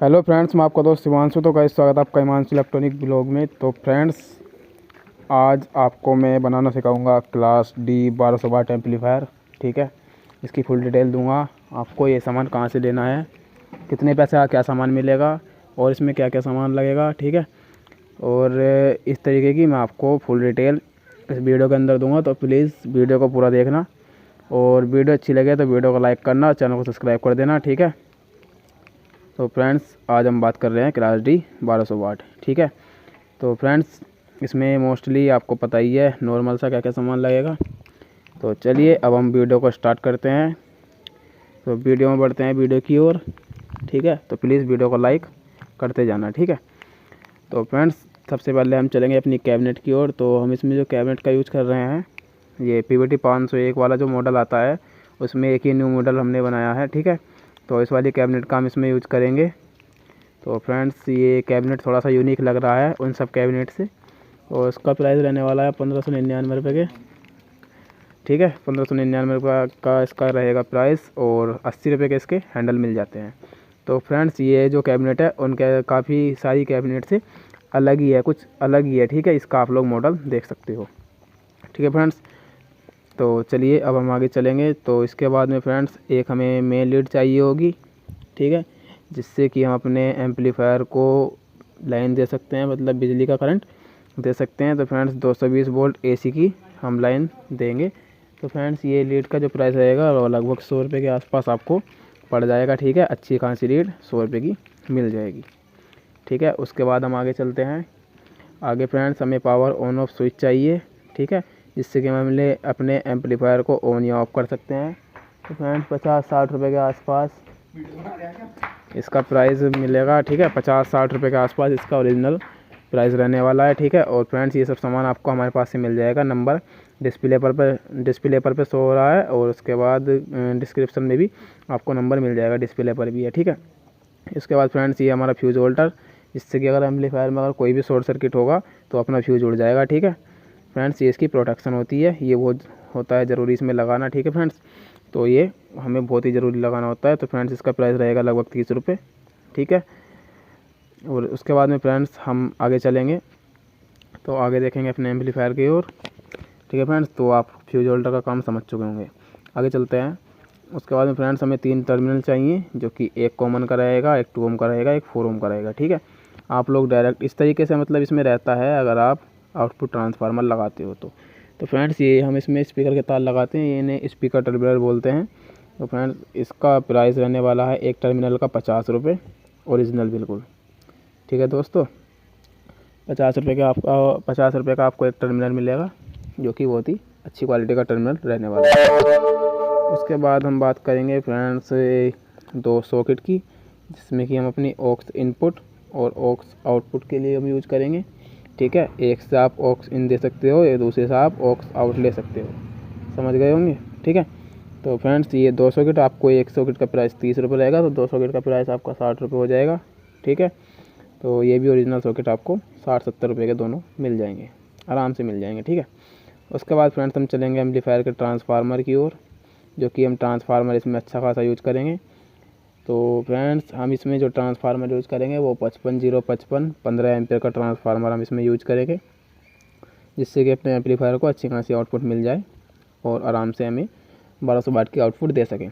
Hello friends, मैं आपका दोस्त हिमांशु। तो गाइस, स्वागत है आपका हिमांशु इलेक्ट्रॉनिक ब्लॉग में। तो फ्रेंड्स, आज आपको मैं बनाना सिखाऊंगा क्लास डी 1200 वाट एम्पलीफायर। ठीक है, इसकी फुल डिटेल दूंगा आपको। ये सामान कहाँ से लेना है, कितने पैसे का क्या सामान मिलेगा और इसमें क्या क्या सामान लगेगा। ठीक है, और इस तरीके की मैं आपको फुल डिटेल इस वीडियो के अंदर दूंगा। तो प्लीज़ वीडियो को पूरा देखना, और वीडियो अच्छी लगे तो वीडियो को लाइक करना, चैनल को सब्सक्राइब कर देना। ठीक है, तो फ्रेंड्स, आज हम बात कर रहे हैं क्लास डी 1200 वाट। ठीक है, तो फ्रेंड्स, इसमें मोस्टली आपको पता ही है नॉर्मल सा क्या क्या सामान लगेगा। तो चलिए अब हम वीडियो को स्टार्ट करते हैं। तो वीडियो में बढ़ते हैं वीडियो की ओर। ठीक है, तो प्लीज़ वीडियो को लाइक करते जाना। ठीक है, तो फ्रेंड्स, सबसे पहले हम चलेंगे अपनी कैबिनेट की ओर। तो हम इसमें जो कैबिनेट का यूज़ कर रहे हैं, ये PVT 501 वाला जो मॉडल आता है, उसमें एक ही न्यू मॉडल हमने बनाया है। ठीक है, तो इस वाली कैबिनेट का हम इसमें यूज़ करेंगे। तो फ्रेंड्स, ये कैबिनेट थोड़ा सा यूनिक लग रहा है उन सब कैबिनेट से, और इसका प्राइस रहने वाला है 1599 रुपये के। ठीक है, 1599 रुपये का इसका रहेगा प्राइस, और 80 रुपये के इसके हैंडल मिल जाते हैं। तो फ्रेंड्स, ये जो कैबिनेट है उनके काफ़ी सारी कैबिनेट से अलग ही है, कुछ अलग ही है। ठीक है, इसका आप लोग मॉडल देख सकते हो। ठीक है फ्रेंड्स, तो चलिए अब हम आगे चलेंगे। तो इसके बाद में फ्रेंड्स, एक हमें मेन लीड चाहिए होगी। ठीक है, जिससे कि हम अपने एम्पलीफायर को लाइन दे सकते हैं, मतलब बिजली का करंट दे सकते हैं। तो फ्रेंड्स, 220 वोल्ट AC की हम लाइन देंगे। तो फ्रेंड्स, ये लीड का जो प्राइस रहेगा वो लगभग 100 रुपये के आसपास आपको पड़ जाएगा। ठीक है, अच्छी खासी लीड 100 रुपये की मिल जाएगी। ठीक है, उसके बाद हम आगे चलते हैं। आगे फ्रेंड्स, हमें पावर ऑन ऑफ स्विच चाहिए। ठीक है, जिससे कि हम अपने एम्पलीफायर को ऑन या ऑफ कर सकते हैं। तो फ्रेंड्स, 50-60 रुपये के आसपास इसका प्राइस मिलेगा। ठीक है, 50-60 रुपये के आसपास इसका ओरिजिनल प्राइस रहने वाला है। ठीक है, और फ्रेंड्स, ये सब सामान आपको हमारे पास से मिल जाएगा। नंबर डिस्प्ले पर शो हो रहा है, और उसके बाद डिस्क्रिप्शन में भी आपको नंबर मिल जाएगा, डिस्प्ले पर भी है। ठीक है, इसके बाद फ्रेंड्स, ये हमारा फ्यूज़ होल्डर, जिससे कि अगर एम्पलीफायर में अगर कोई भी शॉर्ट सर्किट होगा तो अपना फ्यूज़ उड़ जाएगा। ठीक है फ्रेंड्स, ये इसकी प्रोटेक्शन होती है, ये बहुत होता है ज़रूरी इसमें लगाना। ठीक है फ्रेंड्स, तो ये हमें बहुत ही ज़रूरी लगाना होता है। तो फ्रेंड्स, इसका प्राइस रहेगा लगभग 30 रुपये। ठीक है, और उसके बाद में फ्रेंड्स हम आगे चलेंगे, तो आगे देखेंगे अपने एम्पलीफायर की ओर। ठीक है फ्रेंड्स, तो आप फ्यूज होल्डर का काम समझ चुके होंगे। आगे चलते हैं। उसके बाद में फ्रेंड्स, हमें 3 टर्मिनल चाहिए, जो कि एक कॉमन का रहेगा, एक 2 ओम का रहेगा, एक 4 ओम का रहेगा। ठीक है, आप लोग डायरेक्ट इस तरीके से, मतलब इसमें रहता है अगर आप आउटपुट ट्रांसफार्मर लगाते हो तो फ्रेंड्स, ये हम इसमें स्पीकर के तार लगाते हैं, इन्हें स्पीकर टर्मिनल बोलते हैं। तो फ्रेंड्स, इसका प्राइस रहने वाला है एक टर्मिनल का 50 रुपये, ओरिजिनल बिल्कुल। ठीक है दोस्तों, 50 रुपये का आपको एक टर्मिनल मिलेगा, जो कि बहुत ही अच्छी क्वालिटी का टर्मिनल रहने वाला है। उसके बाद हम बात करेंगे फ्रेंड्स 2 सॉकेट की, जिसमें कि हम अपनी ऑक्स इनपुट और ऑक्स आउटपुट के लिए हम यूज़ करेंगे। ठीक है, एक से आप ऑक्स इन दे सकते हो, या दूसरे से आप ऑक्स आउट ले सकते हो, समझ गए होंगे। ठीक है, तो फ्रेंड्स, ये 2 सॉकेट, आपको एक सॉकेट का प्राइस 30 रुपये रहेगा, तो 2 सॉकेट का प्राइस आपका 60 रुपये हो जाएगा। ठीक है, तो ये भी ओरिजिनल सॉकेट आपको 60-70 रुपये के दोनों मिल जाएंगे, आराम से मिल जाएंगे। ठीक है, उसके बाद फ्रेंड्स, हम चलेंगे एम्पलीफायर के ट्रांसफार्मर की ओर, जो कि हम ट्रांसफार्मर इसमें अच्छा खासा यूज़ करेंगे। तो फ्रेंड्स, हम इसमें जो ट्रांसफार्मर यूज़ करेंगे वो 55-055 15 एम्पियर का ट्रांसफार्मर हम इसमें यूज़ करेंगे, जिससे कि अपने एम्पलीफायर को अच्छी खासी आउटपुट मिल जाए और आराम से हमें 1200 वाट की आउटपुट दे सकें।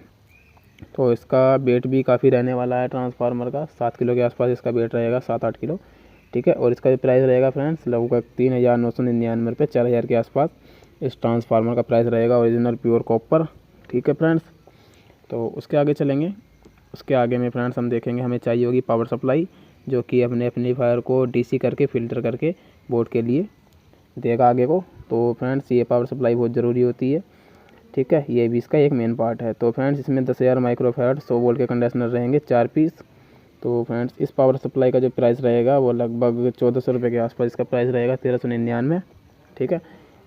तो इसका वेट भी काफ़ी रहने वाला है ट्रांसफार्मर का, 7 किलो के आसपास इसका वेट रहेगा, 7-8 किलो। ठीक है, और इसका जो प्राइस रहेगा फ्रेंड्स लगभग 3,999 रुपये, 4,000 के आसपास इस ट्रांसफार्मर का प्राइस रहेगा, ओरिजिनल प्योर कॉपर। ठीक है फ्रेंड्स, तो उसके आगे चलेंगे। उसके आगे में फ्रेंड्स हम देखेंगे, हमें चाहिए होगी पावर सप्लाई, जो कि अपने एम्पलीफायर को DC करके फ़िल्टर करके बोर्ड के लिए देगा आगे को। तो फ्रेंड्स, ये पावर सप्लाई बहुत ज़रूरी होती है। ठीक है, ये भी इसका एक मेन पार्ट है। तो फ्रेंड्स, इसमें 10,000 माइक्रोफैराड 100 वोल्ट के कंडीशनर रहेंगे, 4 पीस। तो फ्रेंड्स, इस पावर सप्लाई का जो प्राइस रहेगा वो लगभग 1400 रुपये के आसपास इसका प्राइस रहेगा, 1399। ठीक है,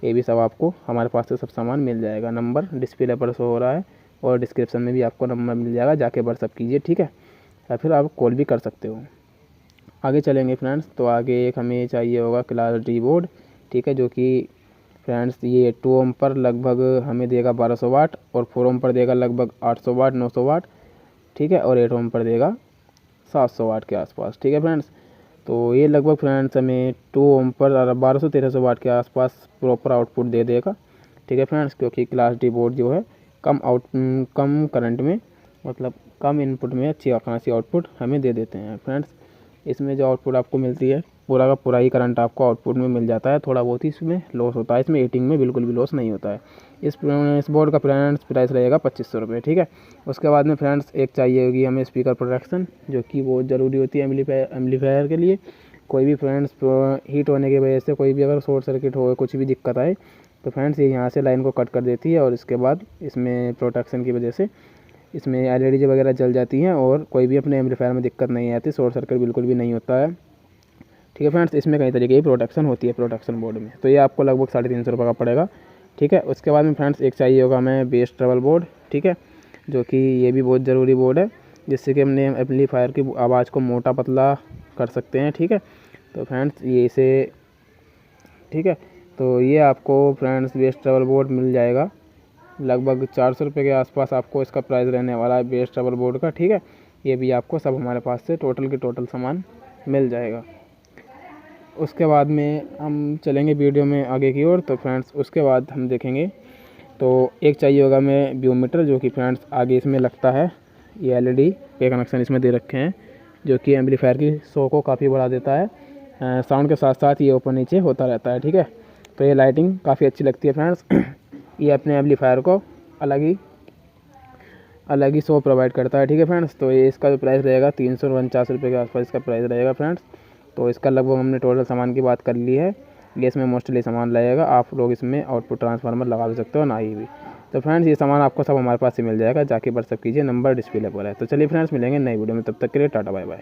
ये भी सब आपको हमारे पास से सब सामान मिल जाएगा। नंबर डिस्प्ले पर शो हो रहा है, और डिस्क्रिप्शन में भी आपको नंबर मिल जाएगा, जाके व्हाट्सअप कीजिए। ठीक है, या फिर आप कॉल भी कर सकते हो। आगे चलेंगे फ्रेंड्स, तो आगे एक हमें चाहिए होगा क्लास डी बोर्ड। ठीक है, जो कि फ्रेंड्स, ये 2 ओम पर लगभग हमें देगा 1200 वाट, और 4 ओम पर देगा लगभग 800 वाट 900 वाट। ठीक है, और 8 ओम पर देगा 700 वाट के आसपास। ठीक है फ्रेंड्स, तो ये लगभग फ्रेंड्स हमें 2 ओम पर 1200-1300 वाट के आसपास प्रॉपर आउटपुट दे देगा। ठीक है फ्रेंड्स, क्योंकि क्लास डी बोर्ड जो है कम करंट में, मतलब कम इनपुट में अच्छी खासी आउटपुट हमें दे देते हैं फ्रेंड्स। इसमें जो आउटपुट आपको मिलती है पूरा का पूरा ही करंट आपको आउटपुट में मिल जाता है, थोड़ा बहुत ही इसमें लॉस होता है, इसमें हीटिंग में बिल्कुल भी लॉस नहीं होता है। इस बोर्ड का फ्रेंड्स प्राइस रहेगा 2500 रुपये। ठीक है, उसके बाद में फ्रेंड्स एक चाहिए होगी हमें स्पीकर प्रोटेक्शन, जो कि बहुत ज़रूरी होती है एम्पलीफायर के लिए। कोई भी फ्रेंड्स हीट होने की वजह से कोई भी अगर शॉर्ट सर्किट हो, कुछ भी दिक्कत आए, तो फ्रेंड्स ये यहाँ से लाइन को कट कर देती है और इसके बाद इसमें प्रोटेक्शन की वजह से इसमें एलईडी वगैरह जल जाती हैं और कोई भी अपने एम्पलीफायर में दिक्कत नहीं आती, शॉर्ट सर्किट बिल्कुल भी नहीं होता है। ठीक है फ्रेंड्स, इसमें कई तरीके की प्रोटेक्शन होती है प्रोटेक्शन बोर्ड में, तो ये आपको लगभग 350 रुपये का पड़ेगा। ठीक है, उसके बाद में फ्रेंड्स एक चाहिए होगा हमें बेस ट्रबल बोर्ड। ठीक है, जो कि ये भी बहुत ज़रूरी बोर्ड है, जिससे कि हमने एम्पलीफायर की आवाज़ को मोटा पतला कर सकते हैं। ठीक है, तो फ्रेंड्स ये इसे, ठीक है, तो ये आपको फ्रेंड्स बेस ट्रबल बोर्ड मिल जाएगा लगभग 400 रुपये के आसपास आपको इसका प्राइस रहने वाला है बेस ट्रबल बोर्ड का। ठीक है, ये भी आपको सब हमारे पास से टोटल के टोटल सामान मिल जाएगा। उसके बाद में हम चलेंगे वीडियो में आगे की ओर। तो फ्रेंड्स उसके बाद हम देखेंगे, तो एक चाहिए होगा हमें व्यू मीटर, जो कि फ्रेंड्स आगे इसमें लगता है। ये एलईडी के कनेक्शन इसमें दे रखे हैं, जो कि एम्पलीफायर की शो को काफ़ी बढ़ा देता है, साउंड के साथ साथ ये ऊपर नीचे होता रहता है। ठीक है, तो ये लाइटिंग काफ़ी अच्छी लगती है फ्रेंड्स। ये अपने एम्पलीफायर को अलग ही शो प्रोवाइड करता है। ठीक है फ्रेंड्स, तो ये इसका जो प्राइस रहेगा 349 रुपये के आसपास इसका प्राइस रहेगा फ्रेंड्स। तो इसका लगभग हमने टोटल सामान की बात कर ली है, ये इसमें मोस्टली सामान लगेगा। आप लोग इसमें आउटपुट ट्रांसफार्मर लगा भी सकते हो ना ही भी। तो फ्रेंड्स ये सामान आपको सब हमारे पास से मिल जाएगा, जाके व्हाट्सअप कीजिए, नंबर डिस्प्ले पर है। तो चलिए फ्रेंड्स मिलेंगे नई वीडियो में, तब तक के लिए टाटा बाय बाय।